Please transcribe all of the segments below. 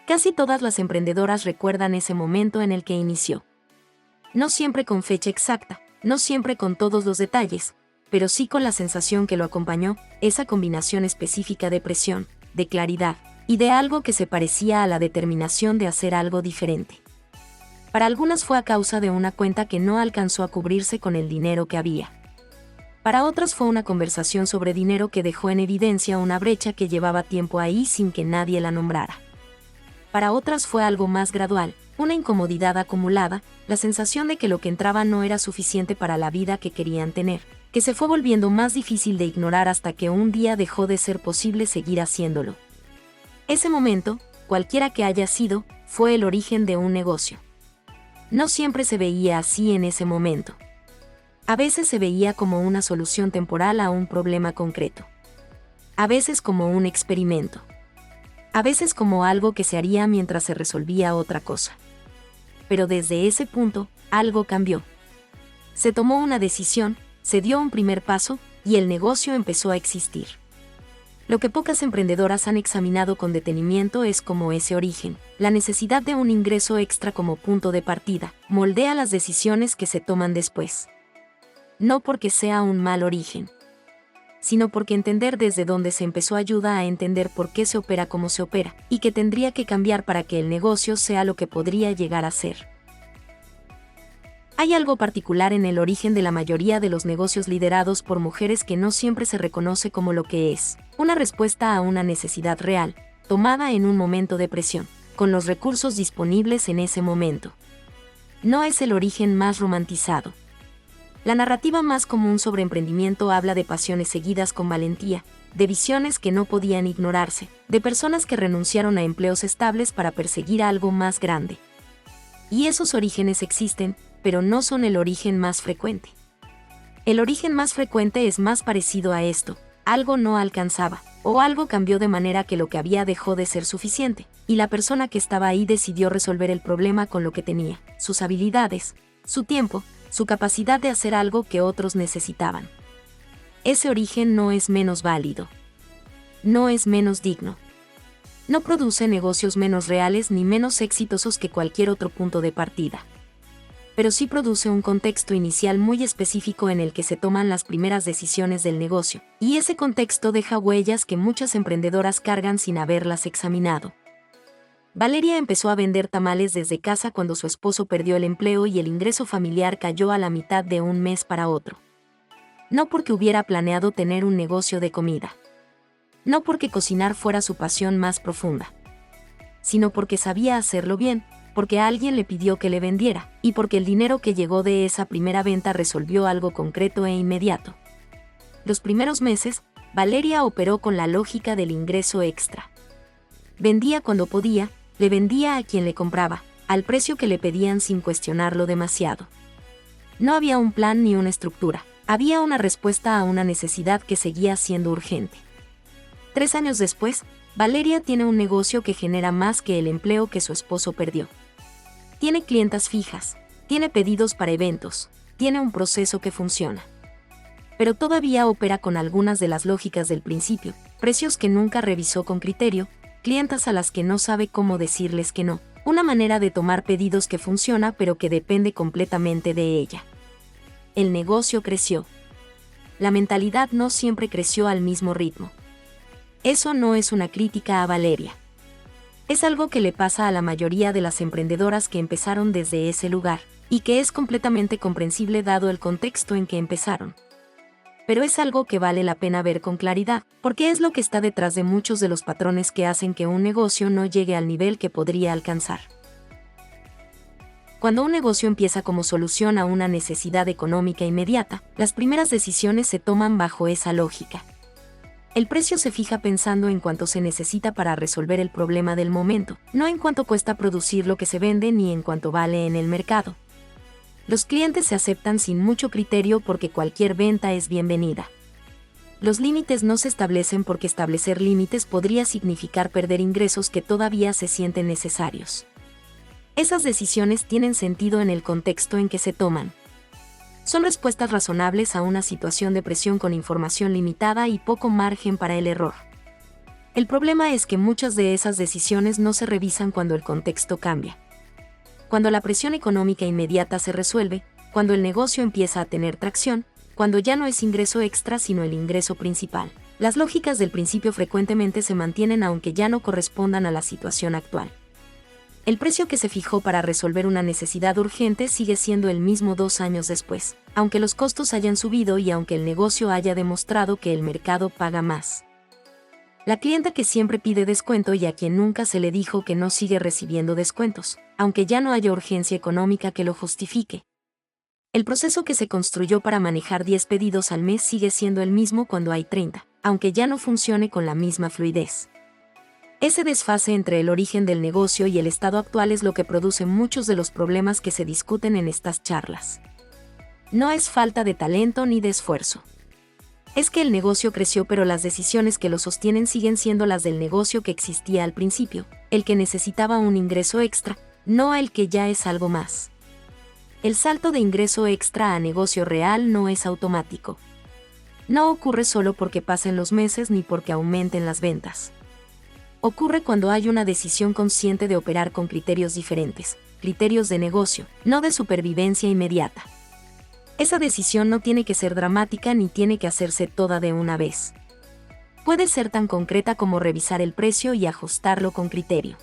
Casi todas las emprendedoras recuerdan ese momento en el que inició. No siempre con fecha exacta, no siempre con todos los detalles, pero sí con la sensación que lo acompañó, esa combinación específica de presión, de claridad, y de algo que se parecía a la determinación de hacer algo diferente. Para algunas fue a causa de una cuenta que no alcanzó a cubrirse con el dinero que había. Para otras fue una conversación sobre dinero que dejó en evidencia una brecha que llevaba tiempo ahí sin que nadie la nombrara. Para otras fue algo más gradual, una incomodidad acumulada, la sensación de que lo que entraba no era suficiente para la vida que querían tener, que se fue volviendo más difícil de ignorar hasta que un día dejó de ser posible seguir haciéndolo. Ese momento, cualquiera que haya sido, fue el origen de un negocio. No siempre se veía así en ese momento. A veces se veía como una solución temporal a un problema concreto. A veces como un experimento. A veces como algo que se haría mientras se resolvía otra cosa. Pero desde ese punto, algo cambió. Se tomó una decisión, se dio un primer paso, y el negocio empezó a existir. Lo que pocas emprendedoras han examinado con detenimiento es cómo ese origen, la necesidad de un ingreso extra como punto de partida, moldea las decisiones que se toman después. No porque sea un mal origen, sino porque entender desde dónde se empezó ayuda a entender por qué se opera como se opera, y que tendría que cambiar para que el negocio sea lo que podría llegar a ser. Hay algo particular en el origen de la mayoría de los negocios liderados por mujeres que no siempre se reconoce como lo que es, una respuesta a una necesidad real, tomada en un momento de presión, con los recursos disponibles en ese momento. No es el origen más romantizado. La narrativa más común sobre emprendimiento habla de pasiones seguidas con valentía, de visiones que no podían ignorarse, de personas que renunciaron a empleos estables para perseguir algo más grande. Y esos orígenes existen, pero no son el origen más frecuente. El origen más frecuente es más parecido a esto: algo no alcanzaba, o algo cambió de manera que lo que había dejó de ser suficiente, y la persona que estaba ahí decidió resolver el problema con lo que tenía, sus habilidades, su tiempo, su capacidad de hacer algo que otros necesitaban. Ese origen no es menos válido. No es menos digno. No produce negocios menos reales ni menos exitosos que cualquier otro punto de partida. Pero sí produce un contexto inicial muy específico en el que se toman las primeras decisiones del negocio, y ese contexto deja huellas que muchas emprendedoras cargan sin haberlas examinado. Valeria empezó a vender tamales desde casa cuando su esposo perdió el empleo y el ingreso familiar cayó a la mitad de un mes para otro. No porque hubiera planeado tener un negocio de comida. No porque cocinar fuera su pasión más profunda. Sino porque sabía hacerlo bien, porque alguien le pidió que le vendiera, y porque el dinero que llegó de esa primera venta resolvió algo concreto e inmediato. Los primeros meses, Valeria operó con la lógica del ingreso extra. Vendía cuando podía, le vendía a quien le compraba, al precio que le pedían sin cuestionarlo demasiado. No había un plan ni una estructura, había una respuesta a una necesidad que seguía siendo urgente. 3 años después, Valeria tiene un negocio que genera más que el empleo que su esposo perdió. Tiene clientas fijas, tiene pedidos para eventos, tiene un proceso que funciona. Pero todavía opera con algunas de las lógicas del principio, precios que nunca revisó con criterio, clientas a las que no sabe cómo decirles que no, una manera de tomar pedidos que funciona pero que depende completamente de ella. El negocio creció. La mentalidad no siempre creció al mismo ritmo. Eso no es una crítica a Valeria. Es algo que le pasa a la mayoría de las emprendedoras que empezaron desde ese lugar, y que es completamente comprensible dado el contexto en que empezaron. Pero es algo que vale la pena ver con claridad, porque es lo que está detrás de muchos de los patrones que hacen que un negocio no llegue al nivel que podría alcanzar. Cuando un negocio empieza como solución a una necesidad económica inmediata, las primeras decisiones se toman bajo esa lógica. El precio se fija pensando en cuánto se necesita para resolver el problema del momento, no en cuánto cuesta producir lo que se vende ni en cuánto vale en el mercado. Los clientes se aceptan sin mucho criterio porque cualquier venta es bienvenida. Los límites no se establecen porque establecer límites podría significar perder ingresos que todavía se sienten necesarios. Esas decisiones tienen sentido en el contexto en que se toman. Son respuestas razonables a una situación de presión con información limitada y poco margen para el error. El problema es que muchas de esas decisiones no se revisan cuando el contexto cambia. Cuando la presión económica inmediata se resuelve, cuando el negocio empieza a tener tracción, cuando ya no es ingreso extra sino el ingreso principal. Las lógicas del principio frecuentemente se mantienen aunque ya no correspondan a la situación actual. El precio que se fijó para resolver una necesidad urgente sigue siendo el mismo 2 años después, aunque los costos hayan subido y aunque el negocio haya demostrado que el mercado paga más. La clienta que siempre pide descuento y a quien nunca se le dijo que no sigue recibiendo descuentos, aunque ya no haya urgencia económica que lo justifique. El proceso que se construyó para manejar 10 pedidos al mes sigue siendo el mismo cuando hay 30, aunque ya no funcione con la misma fluidez. Ese desfase entre el origen del negocio y el estado actual es lo que produce muchos de los problemas que se discuten en estas charlas. No es falta de talento ni de esfuerzo. Es que el negocio creció pero las decisiones que lo sostienen siguen siendo las del negocio que existía al principio, el que necesitaba un ingreso extra, no el que ya es algo más. El salto de ingreso extra a negocio real no es automático. No ocurre solo porque pasen los meses ni porque aumenten las ventas. Ocurre cuando hay una decisión consciente de operar con criterios diferentes, criterios de negocio, no de supervivencia inmediata. Esa decisión no tiene que ser dramática ni tiene que hacerse toda de una vez. Puede ser tan concreta como revisar el precio y ajustarlo con criterio.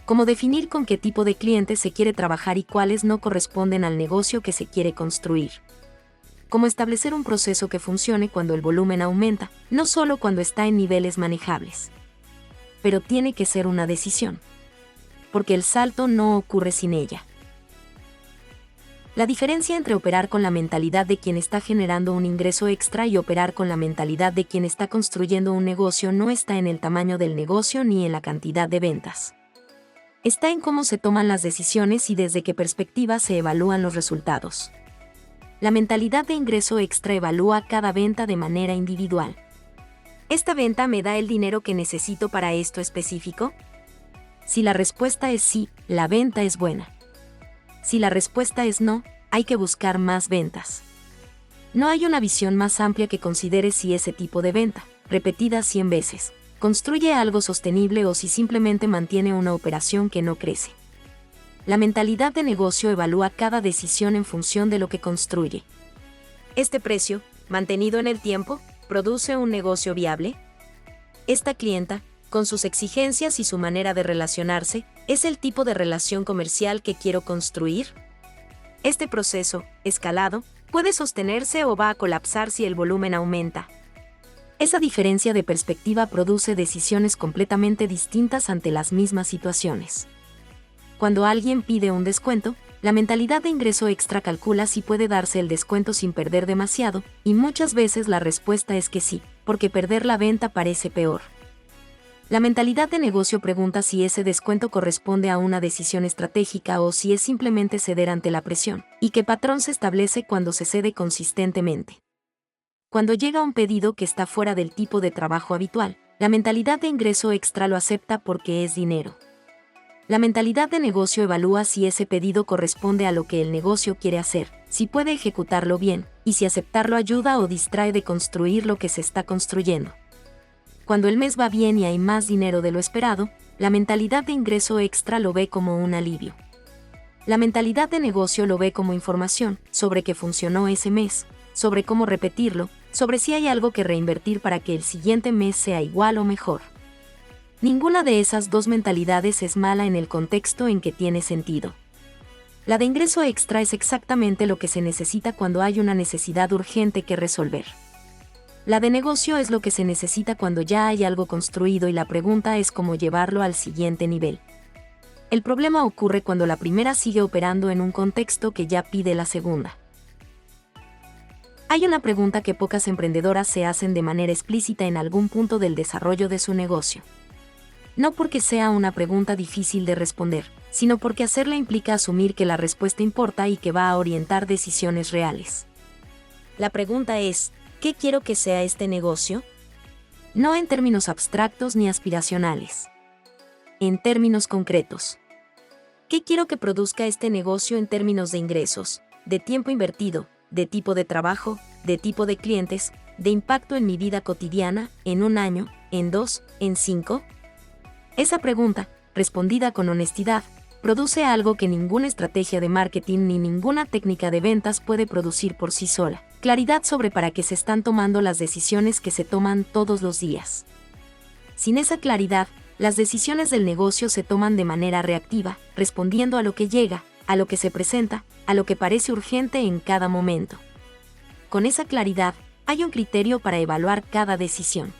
Como definir con qué tipo de clientes se quiere trabajar y cuáles no corresponden al negocio que se quiere construir. Como establecer un proceso que funcione cuando el volumen aumenta, no solo cuando está en niveles manejables. Pero tiene que ser una decisión. Porque el salto no ocurre sin ella. La diferencia entre operar con la mentalidad de quien está generando un ingreso extra y operar con la mentalidad de quien está construyendo un negocio no está en el tamaño del negocio ni en la cantidad de ventas. Está en cómo se toman las decisiones y desde qué perspectiva se evalúan los resultados. La mentalidad de ingreso extra evalúa cada venta de manera individual. ¿Esta venta me da el dinero que necesito para esto específico? Si la respuesta es sí, la venta es buena. Si la respuesta es no, hay que buscar más ventas. No hay una visión más amplia que considere si ese tipo de venta, repetida 100 veces, construye algo sostenible o si simplemente mantiene una operación que no crece. La mentalidad de negocio evalúa cada decisión en función de lo que construye. ¿Este precio, mantenido en el tiempo, produce un negocio viable? Esta clienta, con sus exigencias y su manera de relacionarse, ¿es el tipo de relación comercial que quiero construir? Este proceso, escalado, puede sostenerse o va a colapsar si el volumen aumenta. Esa diferencia de perspectiva produce decisiones completamente distintas ante las mismas situaciones. Cuando alguien pide un descuento, la mentalidad de ingreso extra calcula si puede darse el descuento sin perder demasiado, y muchas veces la respuesta es que sí, porque perder la venta parece peor. La mentalidad de negocio pregunta si ese descuento corresponde a una decisión estratégica o si es simplemente ceder ante la presión, y qué patrón se establece cuando se cede consistentemente. Cuando llega un pedido que está fuera del tipo de trabajo habitual, la mentalidad de ingreso extra lo acepta porque es dinero. La mentalidad de negocio evalúa si ese pedido corresponde a lo que el negocio quiere hacer, si puede ejecutarlo bien, y si aceptarlo ayuda o distrae de construir lo que se está construyendo. Cuando el mes va bien y hay más dinero de lo esperado, la mentalidad de ingreso extra lo ve como un alivio. La mentalidad de negocio lo ve como información sobre qué funcionó ese mes, sobre cómo repetirlo, sobre si hay algo que reinvertir para que el siguiente mes sea igual o mejor. Ninguna de esas dos mentalidades es mala en el contexto en que tiene sentido. La de ingreso extra es exactamente lo que se necesita cuando hay una necesidad urgente que resolver. La de negocio es lo que se necesita cuando ya hay algo construido y la pregunta es cómo llevarlo al siguiente nivel. El problema ocurre cuando la primera sigue operando en un contexto que ya pide la segunda. Hay una pregunta que pocas emprendedoras se hacen de manera explícita en algún punto del desarrollo de su negocio. No porque sea una pregunta difícil de responder, sino porque hacerla implica asumir que la respuesta importa y que va a orientar decisiones reales. La pregunta es, ¿qué quiero que sea este negocio? No en términos abstractos ni aspiracionales. En términos concretos. ¿Qué quiero que produzca este negocio en términos de ingresos, de tiempo invertido, de tipo de trabajo, de tipo de clientes, de impacto en mi vida cotidiana, en un año, ¿En 2? ¿En 5? Esa pregunta, respondida con honestidad, produce algo que ninguna estrategia de marketing ni ninguna técnica de ventas puede producir por sí sola: claridad sobre para qué se están tomando las decisiones que se toman todos los días. Sin esa claridad, las decisiones del negocio se toman de manera reactiva, respondiendo a lo que llega, a lo que se presenta, a lo que parece urgente en cada momento. Con esa claridad, hay un criterio para evaluar cada decisión.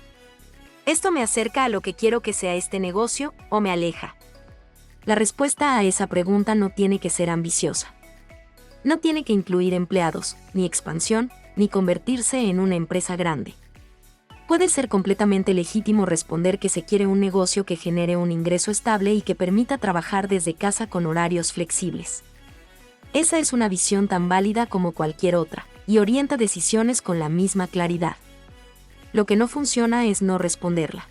¿Esto me acerca a lo que quiero que sea este negocio o me aleja? La respuesta a esa pregunta no tiene que ser ambiciosa. No tiene que incluir empleados, ni expansión, ni convertirse en una empresa grande. Puede ser completamente legítimo responder que se quiere un negocio que genere un ingreso estable y que permita trabajar desde casa con horarios flexibles. Esa es una visión tan válida como cualquier otra, y orienta decisiones con la misma claridad. Lo que no funciona es no responderla.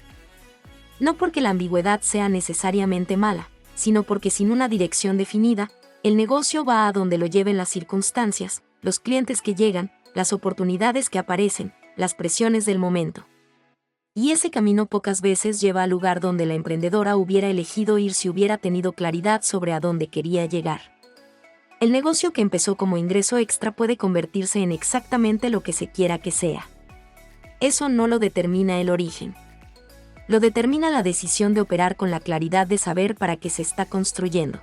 No porque la ambigüedad sea necesariamente mala, sino porque sin una dirección definida, el negocio va a donde lo lleven las circunstancias, los clientes que llegan, las oportunidades que aparecen, las presiones del momento. Y ese camino pocas veces lleva al lugar donde la emprendedora hubiera elegido ir si hubiera tenido claridad sobre a dónde quería llegar. El negocio que empezó como ingreso extra puede convertirse en exactamente lo que se quiera que sea. Eso no lo determina el origen. Lo determina la decisión de operar con la claridad de saber para qué se está construyendo.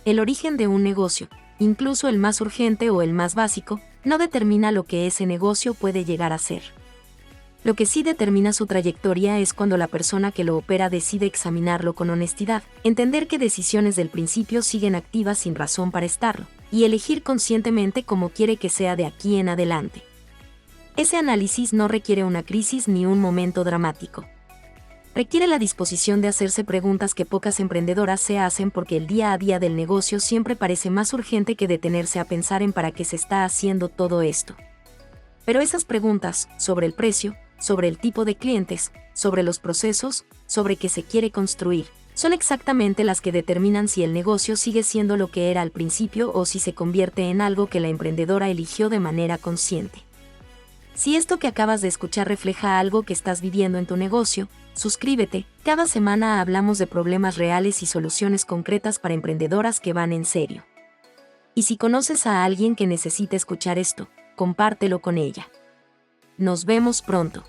El origen de un negocio, incluso el más urgente o el más básico, no determina lo que ese negocio puede llegar a ser. Lo que sí determina su trayectoria es cuando la persona que lo opera decide examinarlo con honestidad, entender qué decisiones del principio siguen activas sin razón para estarlo, y elegir conscientemente cómo quiere que sea de aquí en adelante. Ese análisis no requiere una crisis ni un momento dramático. Requiere la disposición de hacerse preguntas que pocas emprendedoras se hacen porque el día a día del negocio siempre parece más urgente que detenerse a pensar en para qué se está haciendo todo esto. Pero esas preguntas, sobre el precio, sobre el tipo de clientes, sobre los procesos, sobre qué se quiere construir, son exactamente las que determinan si el negocio sigue siendo lo que era al principio o si se convierte en algo que la emprendedora eligió de manera consciente. Si esto que acabas de escuchar refleja algo que estás viviendo en tu negocio, suscríbete. Cada semana hablamos de problemas reales y soluciones concretas para emprendedoras que van en serio. Y si conoces a alguien que necesite escuchar esto, compártelo con ella. Nos vemos pronto.